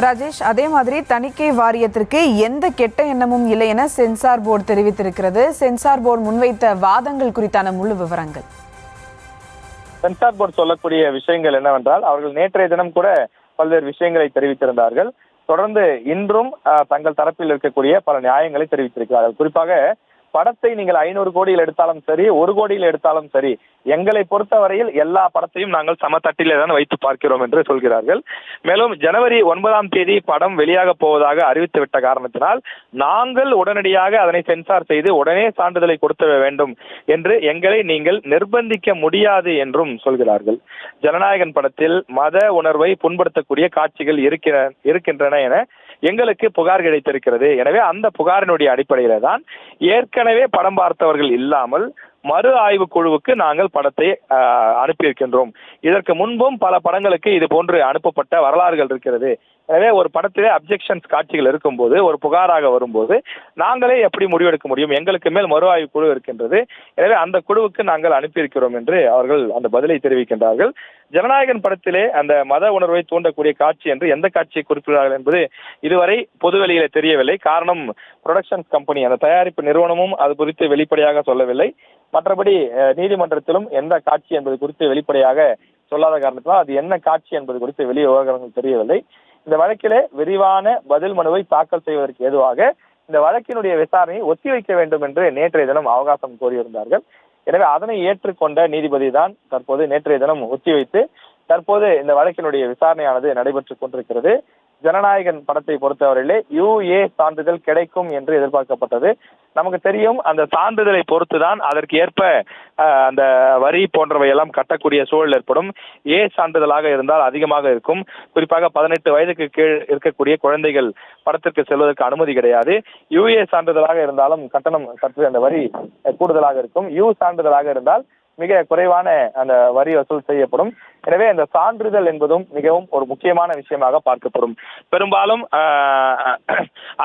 ராஜேஷ், அதே மாதிரி தணிக்கை வாரியத்திற்கு எந்த கெட்ட எண்ணமும் இல்லை என சென்சார் போர்டு தெரிவித்திருக்கிறது. சென்சார் போர்டு முன்வைத்த வாதங்கள் குறித்தான முழு விவரங்கள். சென்சார் போர்டு சொல்லக்கூடிய விஷயங்கள் என்னவென்றால், அவர்கள் நேற்றைய தினம் கூட பல்வேறு விஷயங்களை தெரிவித்திருந்தார்கள். தொடர்ந்து இன்றும் தங்கள் தரப்பில் இருக்கக்கூடிய பல நியாயங்களை தெரிவித்திருக்கிறார்கள். குறிப்பாக படத்தை நீங்கள் 500 கோடியில் எடுத்தாலும் சரி, 1 கோடியில் எடுத்தாலும் சரி, எங்களை பொறுத்தவரையில் எல்லா படத்தையும் நாங்கள் சமத்தட்டிலே தான் வைத்து பார்க்கிறோம் என்று சொல்கிறார்கள். மேலும் ஜனவரி 9ஆம் தேதி படம் வெளியாக போவதாக அறிவித்துவிட்ட காரணத்தினால் நாங்கள் உடனடியாக அதனை சென்சார் செய்து உடனே சான்றிதழை கொடுக்க வேண்டும் என்று எங்களை நீங்கள் நிர்பந்திக்க முடியாது என்றும் சொல்கிறார்கள். ஜனநாயகன் படத்தில் மத உணர்வை புண்படுத்தக்கூடிய காட்சிகள் இருக்கின்றன என எங்களுக்கு புகார் கிடைத்திருக்கிறது. எனவே அந்த புகாரினுடைய அடிப்படையில தான் ஏற்கனவே படம் பார்த்தவர்கள் இல்லாமல் மறு ஆய்வு குழுவுக்கு நாங்கள் படத்தை அனுப்பியிருக்கின்றோம். இதற்கு முன்பும் பல படங்களுக்கு இது போன்று அனுப்பப்பட்ட வரலாறுகள் இருக்கிறது. எனவே ஒரு படத்திலே அப்ஜெக்ஷன்ஸ் காட்சிகள் இருக்கும்போது, ஒரு புகாராக வரும்போது நாங்களே எப்படி முடிவெடுக்க முடியும்? எங்களுக்கு மேல் மறு ஆய்வு குழு இருக்கின்றது. எனவே அந்த குழுவுக்கு நாங்கள் அனுப்பியிருக்கிறோம் என்று அவர்கள் அந்த பதிலை தெரிவிக்கின்றார்கள். ஜனநாயகன் படத்திலே அந்த மத உணர்வை தூண்டக்கூடிய காட்சி என்று எந்த காட்சியை குறிப்பிடுகிறார்கள் என்பது இதுவரை பொதுவெளியில தெரியவில்லை. காரணம், புரொடக்ஷன் கம்பெனி, அந்த தயாரிப்பு நிறுவனமும் அது குறித்து வெளிப்படையாக சொல்லவில்லை. மற்றபடி நீதிமன்றத்திலும் எந்த காட்சி என்பது குறித்து வெளிப்படையாக சொல்லாத காரணத்தினால் அது என்ன காட்சி என்பது குறித்து வெளி விவகாரங்கள் தெரியவில்லை. இந்த வழக்கிலே விரிவான பதில் மனுவை தாக்கல் செய்வதற்கு ஏதுவாக இந்த வழக்கினுடைய விசாரணையை ஒத்திவைக்க வேண்டும் என்று நேற்றைய தினம் அவகாசம் கோரியிருந்தார்கள். எனவே அதனை ஏற்றுக்கொண்ட நீதிபதி தான் தற்போது நேற்றைய தினம் ஒத்திவைத்து தற்போது இந்த வழக்கினுடைய விசாரணையானது நடைபெற்றுக் கொண்டிருக்கிறது. ஜனநாயகன் படத்தை பொறுத்தவரையிலே UA சான்றிதழ் கிடைக்கும் என்று எதிர்பார்க்கப்பட்டது. நமக்கு தெரியும், அந்த சான்றிதழை பொறுத்துதான் அதற்கு ஏற்ப அந்த வரி போன்றவை எல்லாம் கட்டக்கூடிய சூழல் ஏற்படும். சான்றிதழாக இருந்தால் அதிகமாக இருக்கும். குறிப்பாக 18 வயதுக்கு கீழ் இருக்கக்கூடிய குழந்தைகள் படத்திற்கு செல்வதற்கு அனுமதி கிடையாது. UA சான்றிதழாக இருந்தாலும் கட்டணம் சற்று அந்த வரி கூடுதலாக இருக்கும். சான்றிதழாக இருந்தால் மிக குறைவான அந்த வரி வசூல் செய்யப்படும். எனவே அந்த சான்றிதழ் என்பதும் மிகவும் ஒரு முக்கியமான விஷயமாக பார்க்கப்படும். பெரும்பாலும்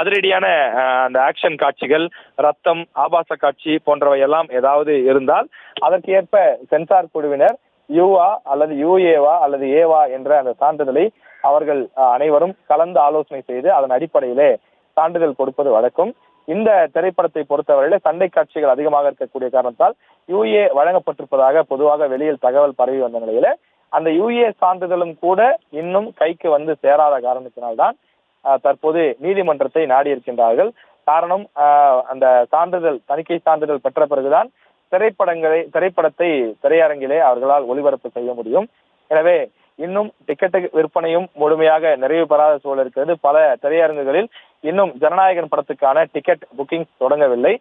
அதிரடியான அந்த ஆக்ஷன் காட்சிகள், ரத்தம், ஆபாச காட்சி போன்றவை எல்லாம் ஏதாவது இருந்தால் அதற்கு ஏற்ப சென்சார் குழுவினர் யூவா அல்லது UAவா அல்லது ஏவா என்ற அந்த சான்றிதழை அவர்கள் அனைவரும் கலந்து ஆலோசனை செய்து அதன் அடிப்படையிலே சான்றிதழ் கொடுப்பது வழக்கம். இந்த திரைப்படத்தை பொறுத்தவரையில சண்டை காட்சிகள் அதிகமாக இருக்கக்கூடிய காரணத்தால் UA வழங்கப்பட்டிருப்பதாக பொதுவாக வெளியில் தகவல் பரவி வந்த நிலையில அந்த UA சான்றிதழும் கூட இன்னும் கைக்கு வந்து சேராத காரணத்தினால்தான் தற்போது நீதிமன்றத்தை நாடியிருக்கின்றார்கள். காரணம், அந்த சான்றிதழ், தணிக்கை சான்றிதழ் பெற்ற பிறகுதான் திரைப்படத்தை திரையரங்கிலே அவர்களால் ஒளிபரப்பு செய்ய முடியும். எனவே இன்னும் டிக்கெட் விற்பனையும் முழுமையாக நிறைவு பெறாத சூழல் இருக்கிறது. பல திரையரங்குகளில் இன்னும் ஜனநாயகன் படத்துக்கான டிக்கெட் புக்கிங் தொடங்கவில்லை.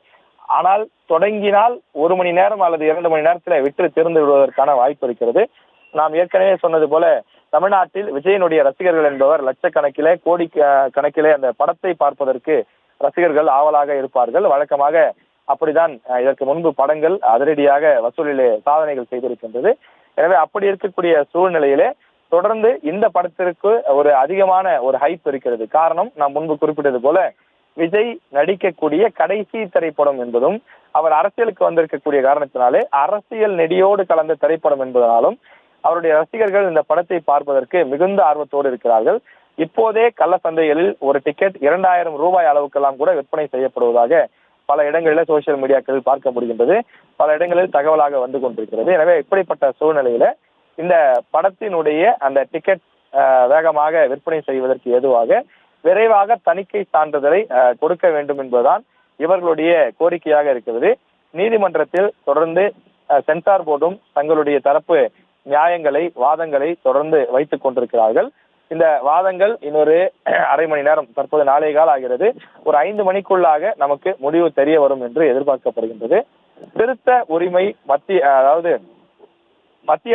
ஆனால் தொடங்கினால் 1 மணி நேரம் அல்லது 2 மணி நேரத்தில் விற்று திறந்து விடுவதற்கான வாய்ப்பு இருக்கிறது. நாம் ஏற்கனவே சொன்னது போல தமிழ்நாட்டில் விஜயனுடைய ரசிகர்கள் என்பவர் லட்சக்கணக்கிலே, கோடி கணக்கிலே அந்த படத்தை பார்ப்பதற்கு ரசிகர்கள் ஆவலாக இருப்பார்கள். வழக்கமாக அப்படிதான் இதற்கு முன்பு படங்கள் அதிரடியாக வசூலிலே சாதனைகள் செய்திருக்கின்றது. எனவே அப்படி இருக்கக்கூடிய சூழ்நிலையிலே தொடர்ந்து இந்த படத்திற்கு ஒரு அதிகமான ஒரு ஹைப் இருக்கிறது. காரணம், நாம் முன்பு குறிப்பிட்டது போல விஜய் நடிக்கக்கூடிய கடைசி திரைப்படம் என்பதும் அவர் அரசியலுக்கு வந்திருக்கக்கூடிய காரணத்தினாலே அரசியல் நெடியோடு கலந்த திரைப்படம் என்பதனாலும் அவருடைய ரசிகர்கள் இந்த படத்தை பார்ப்பதற்கு மிகுந்த ஆர்வத்தோடு இருக்கிறார்கள். இப்போதே கள்ள சந்தைகளில் ஒரு டிக்கெட் 2000 ரூபாய் அளவுக்கெல்லாம் கூட விற்பனை செய்யப்படுவதாக பல இடங்களில் சோசியல் மீடியாக்களில் பார்க்க முடிகின்றது. பல இடங்களில் தகவலாக வந்து கொண்டிருக்கிறது. எனவே இப்படிப்பட்ட சூழ்நிலையில இந்த படத்தினுடைய அந்த டிக்கெட் வேகமாக விற்பனை செய்வதற்கு ஏதுவாக விரைவாக தணிக்கை சான்றிதழை கொடுக்க வேண்டும் என்பதுதான் இவர்களுடைய கோரிக்கையாக இருக்கிறது. நீதிமன்றத்தில் தொடர்ந்து சென்சார் போர்டும் தங்களுடைய தரப்பு நியாயங்களை, வாதங்களை தொடர்ந்து வைத்துக் கொண்டிருக்கிறார்கள். இந்த வாதங்கள் இன்னொரு அரை மணி நேரம், தற்போது 4 கால் ஆகிறது, ஒரு 5 மணிக்குள்ளாக நமக்கு முடிவு தெரிய வரும் என்று எதிர்பார்க்கப்படுகின்றது. திருத்த உரிமை மத்திய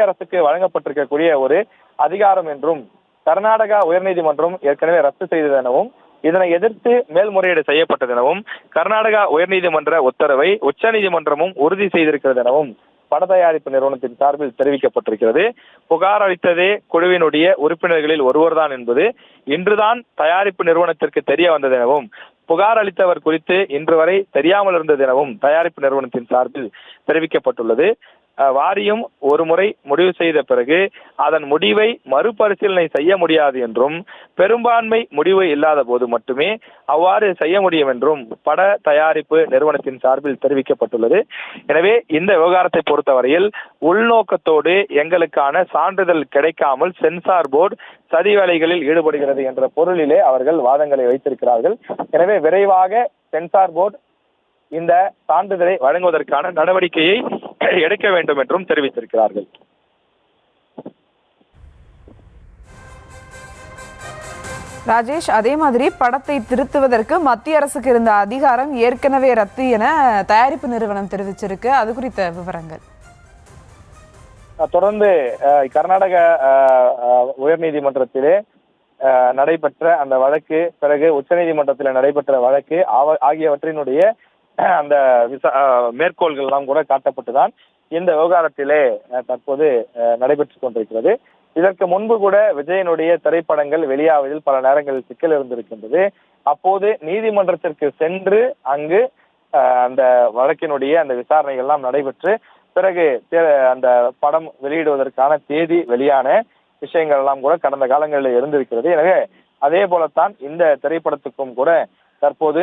அரசுக்கு வழங்கப்பட்டிருக்கக்கூடிய ஒரு அதிகாரம் என்றும் கர்நாடகா உயர்நீதிமன்றம் ஏற்கனவே ரத்து செய்தது எனவும் இதனை எதிர்த்து மேல்முறையீடு செய்யப்பட்டது எனவும் கர்நாடகா உயர்நீதிமன்ற உத்தரவை உச்சநீதிமன்றமும் உறுதி செய்திருக்கிறது எனவும் பட தயாரிப்பு நிறுவனத்தின் சார்பில் தெரிவிக்கப்பட்டிருக்கிறது. புகார் அளித்ததே குழுவினுடைய உறுப்பினர்களில் ஒருவர்தான் என்பது இன்றுதான் தயாரிப்பு நிறுவனத்திற்கு தெரிய வந்தது எனவும் புகார் அளித்தவர் குறித்து இன்று வரை தெரியாமல் இருந்தது எனவும் தயாரிப்பு நிறுவனத்தின் சார்பில் தெரிவிக்கப்பட்டுள்ளது. வாரியம் ஒரு முறை முடிவு செய்த பிறகு அதன் முடிவை மறுபரிசீலனை செய்ய முடியாது என்றும், பெரும்பான்மை முடிவு இல்லாத போது மட்டுமே அவ்வாறு செய்ய முடியும் என்றும் பட தயாரிப்பு நிறுவனத்தின் சார்பில் தெரிவிக்கப்பட்டுள்ளது. எனவே இந்த விவகாரத்தை பொறுத்தவரையில் உள்நோக்கத்தோடு எங்களுக்கான சான்றிதழ் கிடைக்காமல் சென்சார் போர்டு சதி வேலைகளில் ஈடுபடுகிறது என்ற பொருளிலே அவர்கள் வாதங்களை வைத்திருக்கிறார்கள். எனவே விரைவாக சென்சார் போர்டு இந்த சான்றிதழை வழங்குவதற்கான நடவடிக்கையை எடுக்க வேண்டும் என்றும் தெரிவித்திருக்கிறார்கள். ராஜேஷ், அதே மாதிரி படத்தை திருத்துவதற்கு மத்திய அரசுக்கு இருந்த அதிகாரம் ஏற்கனவே ரத்து என தயாரிப்பு நிறுவனம் தெரிவிச்சிருக்கு. அது குறித்த விவரங்கள். தொடர்ந்து கர்நாடக உயர்நீதிமன்றத்திலே நடைபெற்ற அந்த வழக்கு, பிறகு உச்சநீதிமன்றத்தில் நடைபெற்ற வழக்கு ஆகியவற்றினுடைய அந்த மேற்கோள்கள் எல்லாம் கூட காட்டப்பட்டுதான் இந்த விவகாரத்திலே தற்போது நடைபெற்றுக் கொண்டிருக்கிறது. இதற்கு முன்பு கூட விஜயனுடைய திரைப்படங்கள் வெளியாவதில் பல நேரங்களில் சிக்கல் இருந்திருக்கின்றது. அப்போது நீதிமன்றத்திற்கு சென்று அங்கு அந்த வழக்கினுடைய அந்த விசாரணைகள் எல்லாம் நடைபெற்று பிறகு அந்த படம் வெளியிடுவதற்கான தேதி வெளியான விஷயங்கள் எல்லாம் கூட கடந்த காலங்களில் இருந்திருக்கிறது. எனவே அதே போலத்தான் இந்த திரைப்படத்துக்கும் கூட தற்போது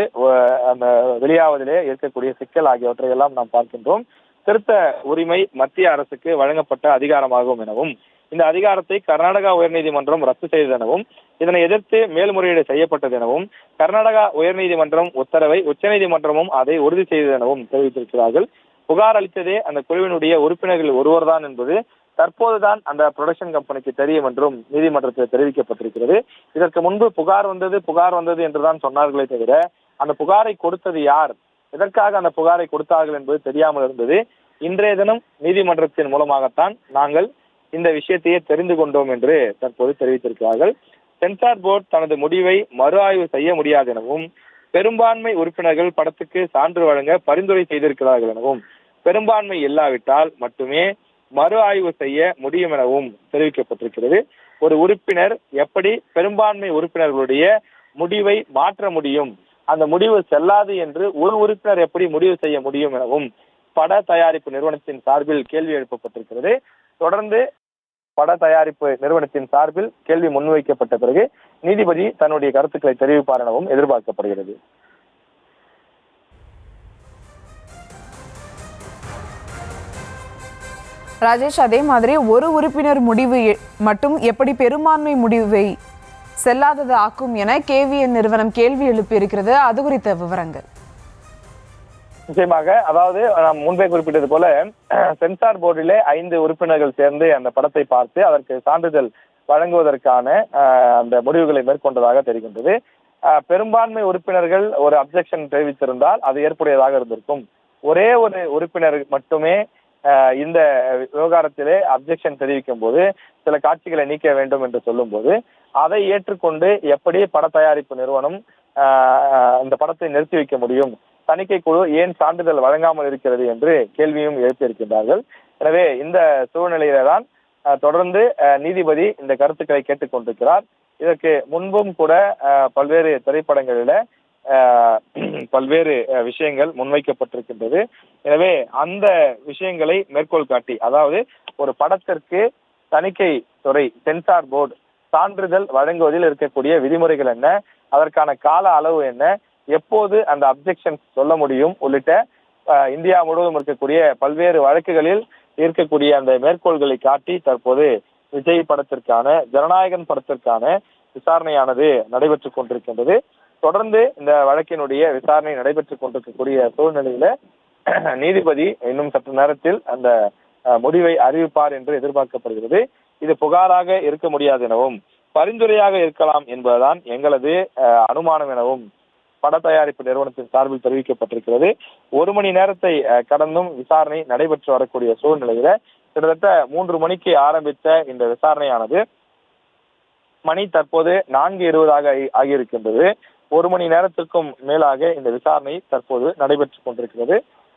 அந்த வெளியாவதிலே இருக்கக்கூடிய சிக்கல் ஆகியவற்றை எல்லாம் நாம் பார்க்கின்றோம். திருத்த உரிமை மத்திய அரசுக்கு வழங்கப்பட்ட அதிகாரமாகும் எனவும், இந்த அதிகாரத்தை கர்நாடகா உயர்நீதிமன்றம் ரத்து செய்ததெனவும், இதனை எதிர்த்து மேல்முறையீடு செய்யப்பட்டது எனவும், கர்நாடகா உயர்நீதிமன்றம் உத்தரவை உச்சநீதிமன்றமும் அதை உறுதி செய்ததெனவும் தெரிவித்திருக்கிறார்கள். புகார் அளித்ததே அந்த குழுவினுடைய உறுப்பினர்கள் ஒருவர்தான் என்பது தற்போதுதான் அந்த புரொடக்ஷன் கம்பெனிக்கு தெரியும் என்றும் நீதிமன்றத்தில் தெரிவிக்கப்பட்டிருக்கிறது. இதற்கு முன்பு புகார் வந்தது என்றுதான் சொன்னார்களே தவிர அந்த புகாரை கொடுத்தது யார், எதற்காக அந்த புகாரை கொடுத்தார்கள் என்பது தெரியாமல் இருந்தது. இன்றைய தினம் நீதிமன்றத்தின் மூலமாகத்தான் நாங்கள் இந்த விஷயத்தையே தெரிந்து கொண்டோம் என்று தற்போது தெரிவித்திருக்கிறார்கள். சென்சார் போர்டு தனது முடிவை மறு ஆய்வு செய்ய முடியாது எனவும், பெரும்பான்மை உறுப்பினர்கள் படத்துக்கு சான்று வழங்க பரிந்துரை செய்திருக்கிறார்கள் எனவும், பெரும்பான்மை இல்லாவிட்டால் மட்டுமே மறு ஆய்வு செய்ய முடியும் எனவும் தெரிவிக்கப்பட்டிருக்கிறது. ஒரு உறுப்பினர் எப்படி பெரும்பான்மை உறுப்பினர்களுடைய முடிவை மாற்ற முடியும், அந்த முடிவு செல்லாது என்று ஒரு உறுப்பினர் எப்படி முடிவு செய்ய முடியும் எனவும் பட தயாரிப்பு நிறுவனத்தின் சார்பில் கேள்வி எழுப்பப்பட்டிருக்கிறது. தொடர்ந்து பட தயாரிப்பு நிறுவனத்தின் சார்பில் கேள்வி முன்வைக்கப்பட்ட பிறகு நீதிபதி தன்னுடைய கருத்துக்களை தெரிவிப்பார் எனவும் எதிர்பார்க்கப்படுகிறது. ராஜேஷ், அதே மாதிரி ஒரு உறுப்பினர் முடிவு மட்டும் எப்படி பெரும்பான்மை முடிவை செல்லாதது ஆக்கும் என KVN நிறுவனம் கேள்வி எழுப்பியிருக்கிறது. அது குறித்த விவரங்கள். நிச்சயமாக, அதாவது நாம் முன்பே குறிப்பிட்டது போல சென்சார் போர்டிலே 5 உறுப்பினர்கள் சேர்ந்து அந்த படத்தை பார்த்து அதற்கு சான்றிதழ் வழங்குவதற்கான அந்த முடிவுகளை மேற்கொண்டதாக தெரிகின்றது. பெரும்பான்மை உறுப்பினர்கள் ஒரு அப்ஜெக்ஷன் தெரிவித்திருந்தால் அது ஏற்புடையதாக இருந்திருக்கும். ஒரே ஒரு உறுப்பினர் மட்டுமே இந்த விவகாரத்திலே அப்ஜெக்ஷன் தெரிவிக்கும் போது சில காட்சிகளை நீக்க வேண்டும் என்று சொல்லும் போது அதை ஏற்றுக்கொண்டு எப்படி பட தயாரிப்பு நிறுவனம் இந்த படத்தை நிறுத்தி வைக்க முடியும், தணிக்கை குழு ஏன் சான்றிதழ் வழங்காமல் இருக்கிறது என்று கேள்வியும் எழுப்பியிருக்கின்றார்கள். எனவே இந்த சூழ்நிலையில தான் தொடர்ந்து நீதிபதி இந்த கருத்துக்களை கேட்டுக்கொண்டிருக்கிறார். இதற்கு முன்பும் கூட பல்வேறு திரைப்படங்களில பல்வேறு விஷயங்கள் முன்வைக்கப்பட்டிருக்கின்றது. எனவே அந்த விஷயங்களை மேற்கோள் காட்டி, அதாவது ஒரு படத்திற்கு தணிக்கை துறை சென்சார் போர்டு சான்றிதழ் வழங்குவதில் இருக்கக்கூடிய விதிமுறைகள் என்ன, அதற்கான கால அளவு என்ன, எப்போது அந்த அப்ஜெக்ஷன் சொல்ல முடியும் உள்ளிட்ட இந்தியா முழுவதும் இருக்கக்கூடிய பல்வேறு வழக்குகளில் இருக்கக்கூடிய அந்த மேற்கோள்களை காட்டி தற்போது விஜய் படத்திற்கான, ஜனநாயகன் படத்திற்கான விசாரணையானது நடைபெற்றுக் கொண்டிருக்கின்றது. தொடர்ந்து இந்த வழக்கினுடைய விசாரணை நடைபெற்றுக் கொண்டிருக்கக்கூடிய சூழ்நிலையில நீதிபதி இன்னும் சற்று நேரத்தில் அந்த முடிவை அறிவிப்பார் என்று எதிர்பார்க்கப்படுகிறது. இது புகாராக இருக்க முடியாது எனவும் பரிந்துரையாக இருக்கலாம் என்பதுதான் எங்களது அனுமானம் எனவும் பட தயாரிப்பு நிறுவனத்தின் சார்பில் தெரிவிக்கப்பட்டிருக்கிறது. 1 மணி நேரத்தை கடந்தும் விசாரணை நடைபெற்று வரக்கூடிய சூழ்நிலையில கிட்டத்தட்ட 3 மணிக்கு ஆரம்பித்த இந்த விசாரணையானது மணி தற்போது 4:20 ஆகியிருக்கின்றது. 1 மணி நேரத்திற்கும் மேலாக இந்த விசாரணை தற்போது நடைபெற்றுக் கொண்டிருக்கிறது.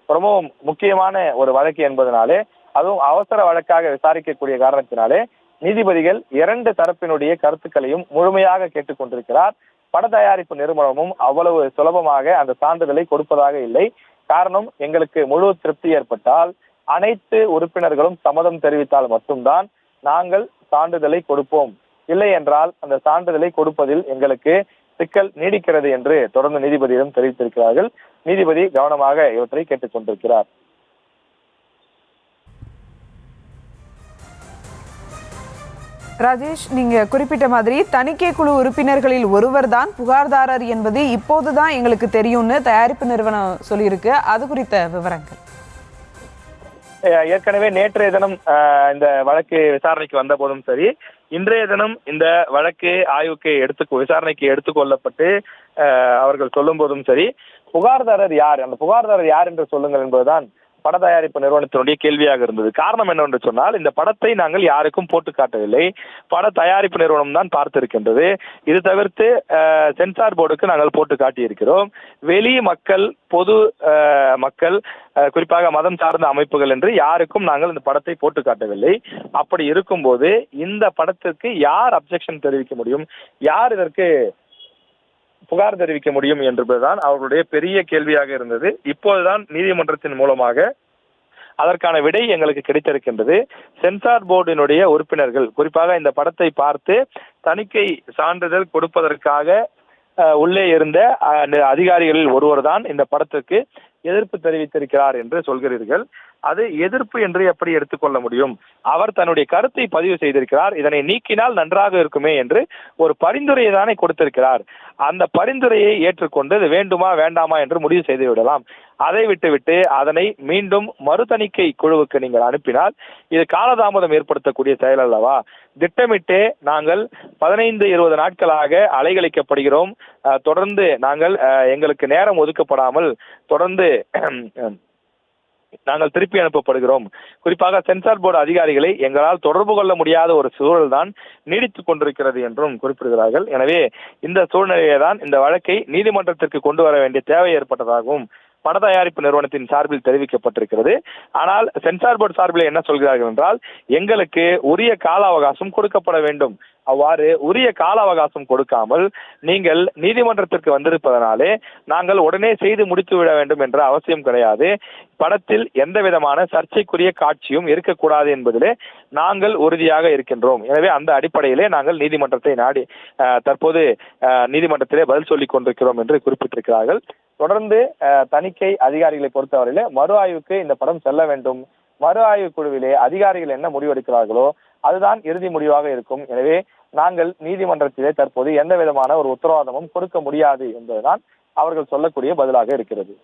ரொம்பவும் முக்கியமான ஒரு வழக்கு என்பதனாலே, அதுவும் அவசர வழக்காக விசாரிக்கக்கூடிய காரணத்தினாலே நீதிபதிகள் 2 தரப்பினுடைய கருத்துக்களையும் முழுமையாக கேட்டுக்கொண்டிருக்கிறார். பட தயாரிப்பு நிறுவனமும் அவ்வளவு சுலபமாக அந்த சான்றிதழை கொடுப்பதாக இல்லை. காரணம், எங்களுக்கு முழு திருப்தி ஏற்பட்டால் அனைத்து உறுப்பினர்களும் சம்மதம் தெரிவித்தால் மட்டும்தான் நாங்கள் சான்றிதழை கொடுப்போம், இல்லை என்றால் அந்த சான்றிதழை கொடுப்பதில் எங்களுக்கு சிக்கல் நீடிக்கிறது என்று தொடர்ந்து நீதிபதியிடம் தெரிவித்திருக்கிறார்கள். நீதிபதி கவனமாக இவற்றை கேட்டுக் கொண்டிருக்கிறார். ராஜேஷ், நீங்க குறிப்பிட்ட மாதிரி தணிக்கை குழு உறுப்பினர்களில் ஒருவர் தான் புகார்தாரர் என்பது இப்போதுதான் எங்களுக்கு தெரியும்னு தயாரிப்பு நிறுவனம் சொல்லியிருக்கு. அது குறித்த விவரங்கள். ஏற்கனவே நேற்றைய தினம் இந்த வழக்கு விசாரணைக்கு வந்த போதும் சரி, இன்றைய தினம் இந்த வழக்கு ஆய்வுக்கு விசாரணைக்கு எடுத்துக்கொள்ளப்பட்டு அவர்கள் சொல்லும் போதும் சரி, புகார்தாரர் யார், அந்த புகார்தாரர் யார் என்று சொல்லுங்கள் என்பதுதான் பட தயாரிப்பு நிறுவனத்தினுடைய கேள்வியாக இருந்தது. காரணம் என்னவென்று சொன்னால், இந்த படத்தை நாங்கள் யாருக்கும் போட்டு காட்டவில்லை, பட தயாரிப்பு நிறுவனம் தான் பார்த்திருக்கின்றது. இது தவிர்த்து சென்சார் போர்டுக்கு நாங்கள் போட்டு காட்டியிருக்கிறோம். வெளி மக்கள், பொது மக்கள், குறிப்பாக மதம் சார்ந்த அமைப்புகள் என்று யாருக்கும் நாங்கள் இந்த படத்தை போட்டு காட்டவில்லை. அப்படி இருக்கும்போது இந்த படத்திற்கு யார் அப்ஜெக்ஷன் தெரிவிக்க முடியும், யார் இதற்கு புகார் தெரிவிக்க முடியும் என்பதுதான் அவர்களுடைய பெரிய கேள்வியாக இருந்தது. இப்போதுதான் நீதிமன்றத்தின் மூலமாக அதற்கான விடை எங்களுக்கு கிடைத்திருக்கின்றது. சென்சார் போர்டினுடைய உறுப்பினர்கள், குறிப்பாக இந்த படத்தை பார்த்து தணிக்கை சான்றிதழ் கொடுப்பதற்காக உள்ளே இருந்த அதிகாரிகளில் ஒருவர் தான் இந்த படத்திற்கு எதிர்ப்பு தெரிவித்திருக்கிறார் என்று சொல்கிறீர்கள். அது எதிர்ப்பு என்று எப்படி எடுத்துக்கொள்ள முடியும்? அவர் தன்னுடைய கருத்தை பதிவு செய்திருக்கிறார். இதனை நீக்கினால் நன்றாக இருக்குமே என்று ஒரு பரிந்துரையை தானே கொடுத்திருக்கிறார். அந்த பரிந்துரையை ஏற்றுக்கொண்டு இது வேண்டுமா வேண்டாமா என்று முடிவு செய்து விடலாம். அதை விட்டுவிட்டு அதனை மீண்டும் மறுதணிக்கை குழுவுக்கு நீங்கள் அனுப்பினால் இது காலதாமதம் ஏற்படுத்தக்கூடிய செயல் அல்லவா? திட்டமிட்டே நாங்கள் 15-20 நாட்களாக அலைகழிக்கப்படுகிறோம். தொடர்ந்து நாங்கள் எங்களுக்கு நேரம் ஒதுக்கப்படாமல் தொடர்ந்து நாங்கள் திருப்பி அனுப்பப்படுகிறோம். குறிப்பாக சென்சார் போர்டு அதிகாரிகளை எங்களால் தொடர்பு கொள்ள முடியாத ஒரு சூழல் தான் நீடித்துக் கொண்டிருக்கிறது என்றும் குறிப்பிடுகிறார்கள். எனவே இந்த சூழ்நிலையை தான் இந்த வழக்கை நீதிமன்றத்திற்கு கொண்டு வர வேண்டிய தேவை ஏற்பட்டதாகவும் பட தயாரிப்பு நிறுவனத்தின் சார்பில் தெரிவிக்கப்பட்டிருக்கிறது. ஆனால் சென்சார் போர்டு சார்பில் என்ன சொல்கிறார்கள் என்றால், எங்களுக்கு உரிய கால அவகாசம் கொடுக்கப்பட வேண்டும். அவ்வாறு உரிய கால அவகாசம் கொடுக்காமல் நீங்கள் நீதிமன்றத்திற்கு வந்திருப்பதனாலே நாங்கள் உடனே செய்து முடித்து விட வேண்டும் என்ற அவசியம் கிடையாது. படத்தில் எந்த விதமான சர்ச்சைக்குரிய காட்சியும் இருக்கக்கூடாது என்பதிலே நாங்கள் உறுதியாக இருக்கின்றோம். எனவே அந்த அடிப்படையிலே நாங்கள் நீதிமன்றத்தை நாடி தற்போது நீதிமன்றத்திலே பதில் சொல்லிக் கொண்டிருக்கிறோம் என்று குறிப்பிட்டிருக்கிறார்கள். தொடர்ந்து தணிக்கை அதிகாரிகளை பொறுத்தவரையிலே மறு ஆய்வுக்கு இந்த படம் செல்ல வேண்டும். மறு ஆய்வு குழுவிலே அதிகாரிகள் என்ன முடிவெடுக்கிறார்களோ அதுதான் இறுதி முடிவாக இருக்கும். எனவே நாங்கள் நீதிமன்றத்திலே தற்போது எந்த விதமான ஒரு உத்தரவாதமும் கொடுக்க முடியாது என்பதுதான் அவர்கள் சொல்லக்கூடிய பதிலாக இருக்கிறது.